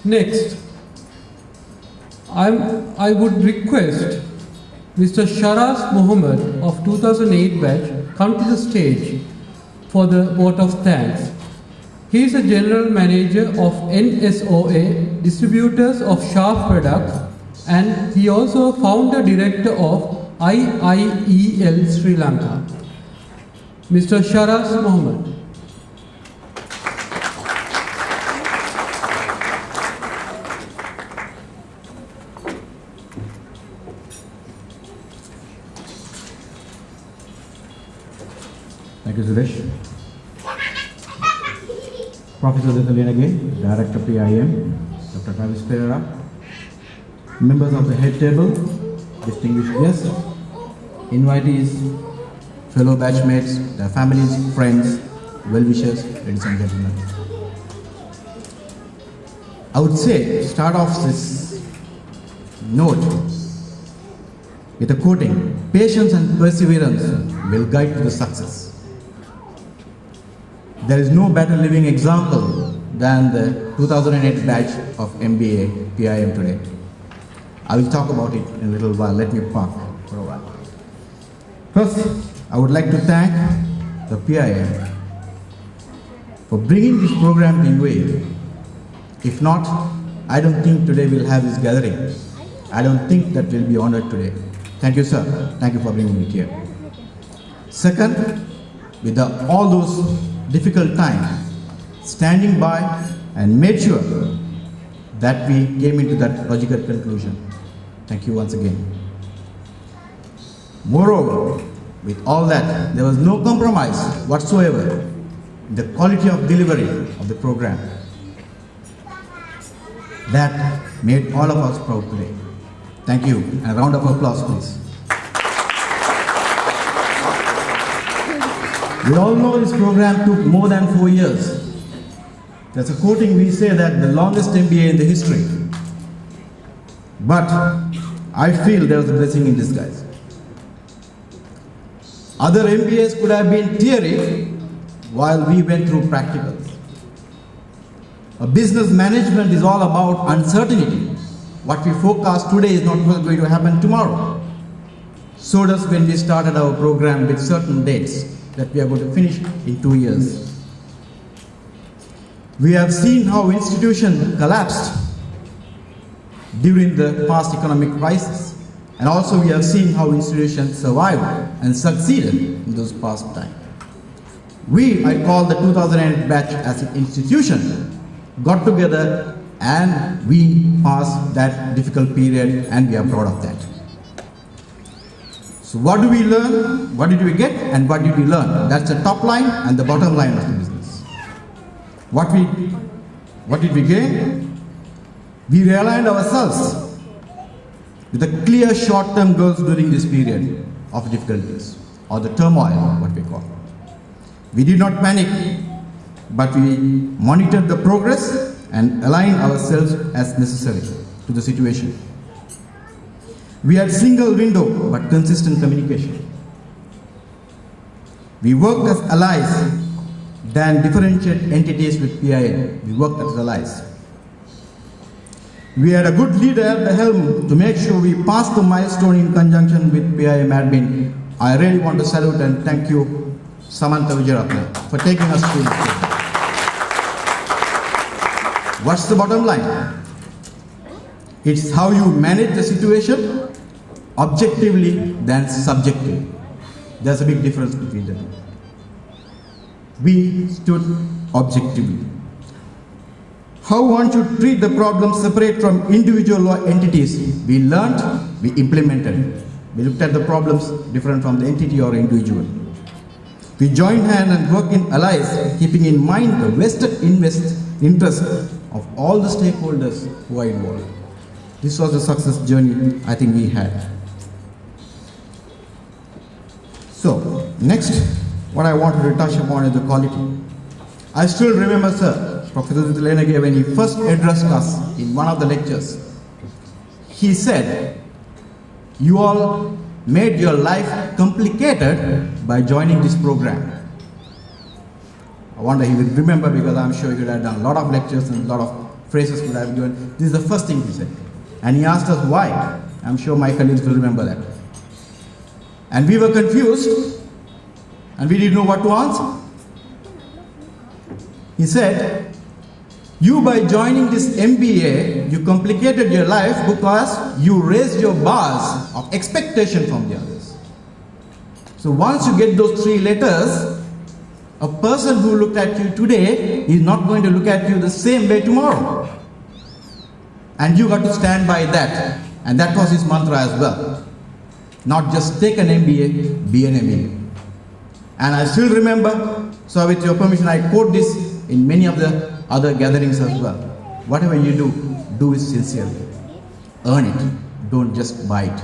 Next, I would request Mr. Sharaz Mohammed of 2008 batch come to the stage for the vote of thanks. He is a general manager of NSOA, distributors of Sharp products, and he also founder director of IIEL Sri Lanka. Mr. Sharaz Mohammed. Thank you, Suresh. Professor Dithalenage, Director PIM, Dr. Travis Pereira, members of the head table, distinguished guests, invitees, fellow batchmates, their families, friends, well-wishers, ladies and gentlemen. I would say, start off this note with a quoting, patience and perseverance will guide to the success. There is no better living example than the 2008 batch of MBA PIM today. I will talk about it in a little while. Let me park for a while. First, I would like to thank the PIM for bringing this program to UAE. If not, I don't think today we'll have this gathering. I don't think that we'll be honored today. Thank you, sir. Thank you for bringing me here. Second, with all those difficult times, standing by and made sure that we came into that logical conclusion. Thank you once again. Moreover, with all that, there was no compromise whatsoever in the quality of delivery of the program. That made all of us proud today. Thank you, and a round of applause, please. We all know this program took more than 4 years. There's a quoting we say that the longest MBA in the history. But I feel there was a blessing in disguise. Other MBAs could have been theory while we went through practicals. A business management is all about uncertainty. What we forecast today is not going to happen tomorrow. So does when we started our program with certain dates that we are going to finish in 2 years. We have seen how institutions collapsed during the past economic crisis, and also we have seen how institutions survived and succeeded in those past times. We, I call the 2008 batch as an institution, got together and we passed that difficult period, and we are proud of that. So what do we learn? What did we get and what did we learn? That's the top line and the bottom line of the business. What did we gain? We realigned ourselves with a clear short-term goals during this period of difficulties, or the turmoil, what we call. We did not panic, but we monitored the progress and aligned ourselves as necessary to the situation. We had single window but consistent communication. We worked as allies than differentiate entities with PIM. We worked as allies. We had a good leader at the helm to make sure we passed the milestone in conjunction with PIM admin. I really want to salute and thank you, Samantha Vijayaratne, for taking us through this program. What's the bottom line? It's how you manage the situation objectively than subjectively. There's a big difference between the two. We stood objectively. How one should treat the problem separate from individual law entities. We learned, we implemented. We looked at the problems different from the entity or individual. We joined hands and worked in allies, keeping in mind the vested interest of all the stakeholders who are involved. This was the success journey I think we had. So, next, what I wanted to touch upon is the quality. I still remember, sir, Professor Dithalenage, when he first addressed us in one of the lectures, he said, you all made your life complicated by joining this program. I wonder he will remember, because I'm sure he would have done a lot of lectures and a lot of phrases would have given. This is the first thing he said. And he asked us why. I'm sure my colleagues will remember that. And we were confused and we didn't know what to answer. He said, you by joining this MBA, you complicated your life because you raised your bars of expectation from the others. So once you get those 3 letters, a person who looked at you today is not going to look at you the same way tomorrow. And you got to stand by that. And that was his mantra as well. Not just take an MBA, be an MBA. And I still remember, so with your permission, I quote this in many of the other gatherings as well. Whatever you do, do it sincerely. Earn it, don't just buy it.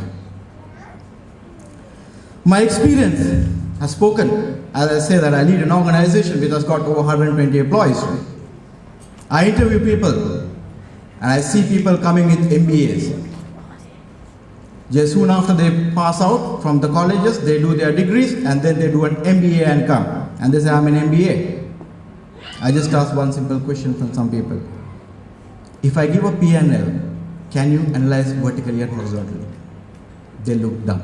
My experience has spoken. As I say that I lead an organization which has got over 120 employees. I interview people and I see people coming with MBAs. Just soon after they pass out from the colleges, they do their degrees and then they do an MBA and come. And they say, I'm an MBA. I just asked one simple question from some people. If I give a P&L, can you analyze vertically and horizontally? They look dumb.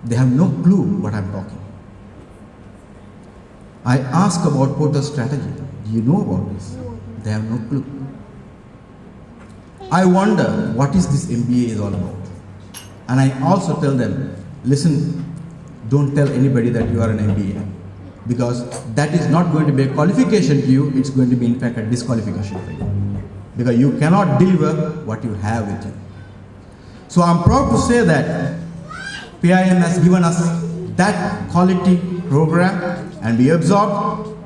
They have no clue what I'm talking. I ask about Porter's strategy. Do you know about this? They have no clue. I wonder what is this MBA is all about. And I also tell them, listen, don't tell anybody that you are an MBA. Because that is not going to be a qualification to you, it's going to be in fact a disqualification for you. Because you cannot deliver what you have with you. So I'm proud to say that PIM has given us that quality program and we absorbed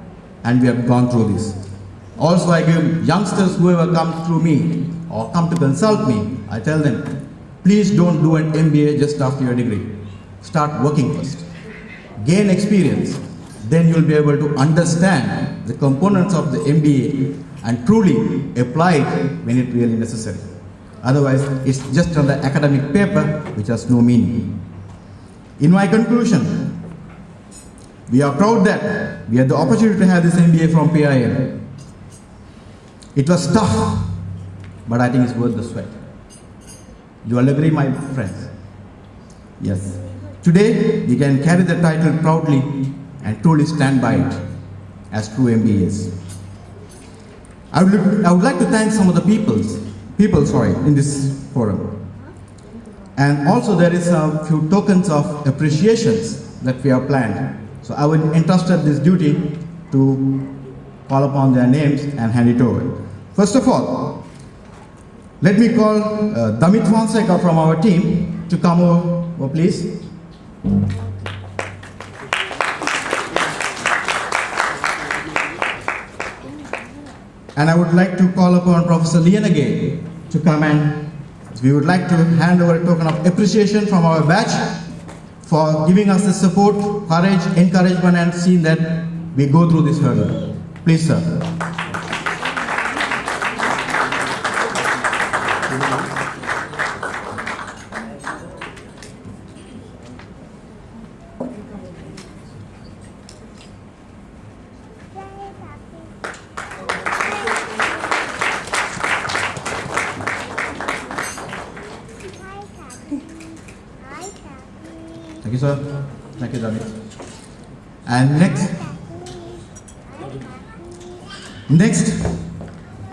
and we have gone through this. Also I give youngsters whoever comes through me or come to consult me, I tell them, please don't do an MBA just after your degree. Start working first. Gain experience. Then you'll be able to understand the components of the MBA and truly apply it when it really necessary. Otherwise, it's just on the academic paper which has no meaning. In my conclusion, we are proud that we had the opportunity to have this MBA from PIM. It was tough, but I think it's worth the sweat. You all agree, my friends? Yes. Today, we can carry the title proudly and truly stand by it as true MBAs. I would like to thank some of the people in this forum. And also there is a few tokens of appreciations that we have planned. So I will entrust this duty to call upon their names and hand it over. First of all, let me call Damit Fonseca from our team to come over, please. And I would like to call upon Professor Lienage to come, and we would like to hand over a token of appreciation from our batch for giving us the support, courage, encouragement, and seeing that we go through this hurdle. Please, sir. Thank you, sir. Thank you, David. And next,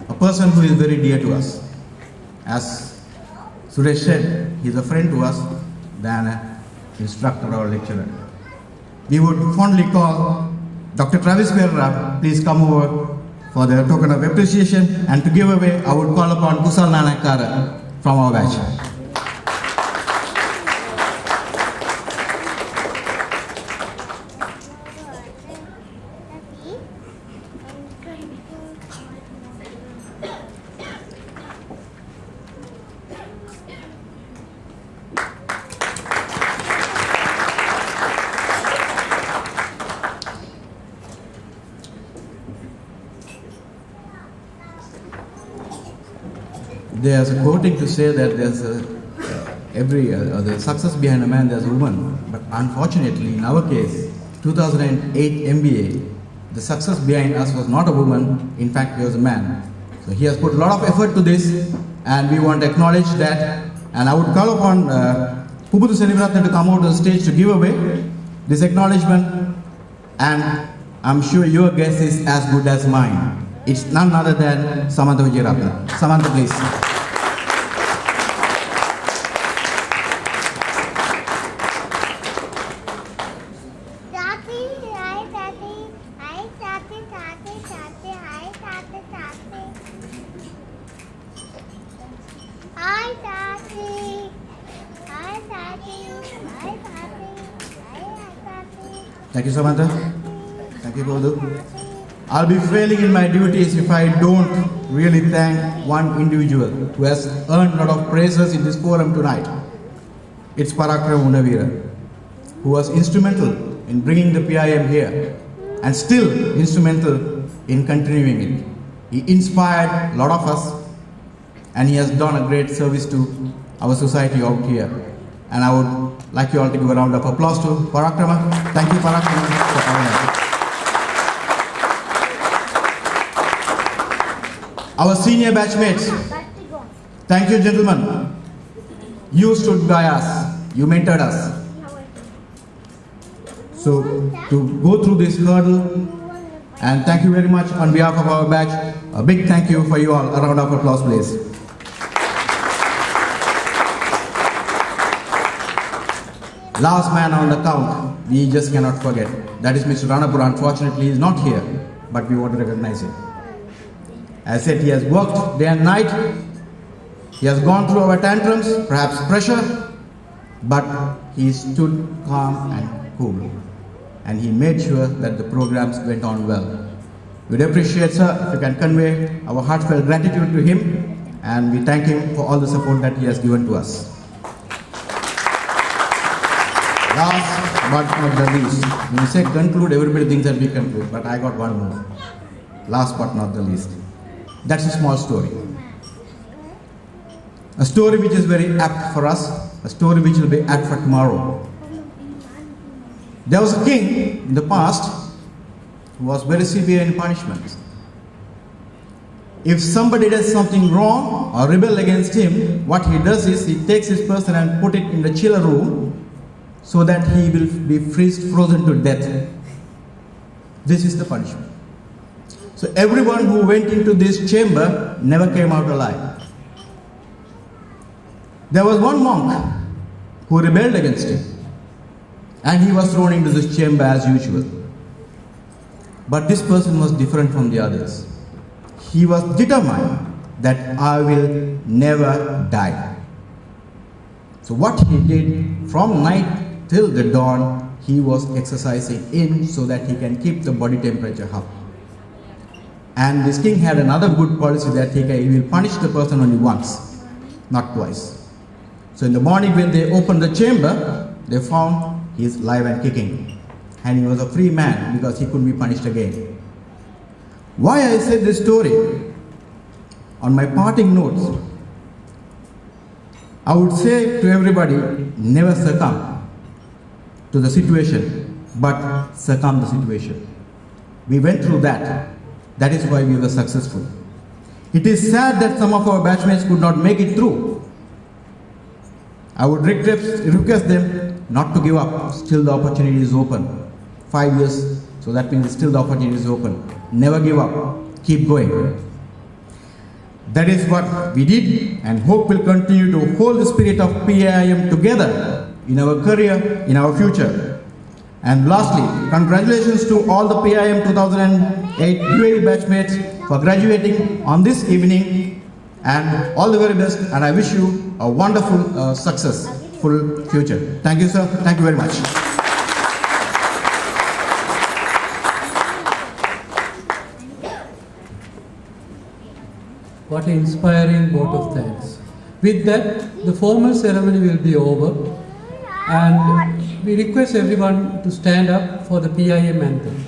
a person who is very dear to us. As Suresh said, he is a friend to us than an instructor or lecturer. We would fondly call Dr. Travis Pereira, please come over for the token of appreciation, and to give away, I would call upon Kusal Nanakara from our batch. There's a quoting to say that there's the success behind a man, there's a woman. But unfortunately, in our case, 2008 MBA, the success behind us was not a woman, in fact, he was a man. So he has put a lot of effort to this, and we want to acknowledge that. And I would call upon Puputu Senivaratne to come out to the stage to give away this acknowledgement. And I'm sure your guess is as good as mine. It's none other than Samantha Vijayaratne. Samantha, please. Thank you, Samantha. Thank you, Bodu. I'll be failing in my duties if I don't really thank one individual who has earned a lot of praises in this forum tonight. It's Parakram Unavira, who was instrumental in bringing the PIM here and still instrumental in continuing it. He inspired a lot of us, and he has done a great service to our society out here. And I would like you all to give a round of applause to Parakrama. Thank you, Parakrama, for coming out. Our senior batchmates, thank you, gentlemen. You stood by us, you mentored us. So, to go through this hurdle, and thank you very much on behalf of our batch. A big thank you for you all. A round of applause, please. Last man on the count, we just cannot forget. That is Mr. Ranapur. Unfortunately, he is not here, but we want to recognize him. As I said, he has worked day and night. He has gone through our tantrums, perhaps pressure, but he stood calm and cool. And he made sure that the programs went on well. We'd appreciate, sir, if you can convey our heartfelt gratitude to him, and we thank him for all the support that he has given to us. Last but not the least, when we say conclude, everybody thinks that we conclude, but I got one more. Last but not the least. That's a small story. A story which is very apt for us, a story which will be apt for tomorrow. There was a king in the past who was very severe in punishments. If somebody does something wrong or rebel against him, what he does is he takes this person and put it in the chiller room so that he will be frozen to death. This is the punishment. So everyone who went into this chamber never came out alive. There was one monk who rebelled against him, and he was thrown into this chamber as usual. But this person was different from the others. He was determined that I will never die. So what he did, from night till the dawn, he was exercising in so that he can keep the body temperature up. And this king had another good policy that he will punish the person only once, not twice. So in the morning when they opened the chamber, they found he is alive and kicking. And he was a free man because he couldn't be punished again. Why I said this story? On my parting notes, I would say to everybody, never succumb to the situation, but succumb the situation. We went through that. That is why we were successful. It is sad that some of our batchmates could not make it through. I would request them not to give up. Still the opportunity is open. 5 years, so that means still the opportunity is open. Never give up. Keep going. That is what we did, and hope will continue to hold the spirit of PIM together in our career, in our future. And lastly, congratulations to all the PIM 2008 UAE batchmates for graduating on this evening, and all the very best, and I wish you a wonderful, successful future. Thank you, sir. Thank you very much. What an inspiring vote of thanks. With that, the formal ceremony will be over, and we request everyone to stand up for the PIM anthem.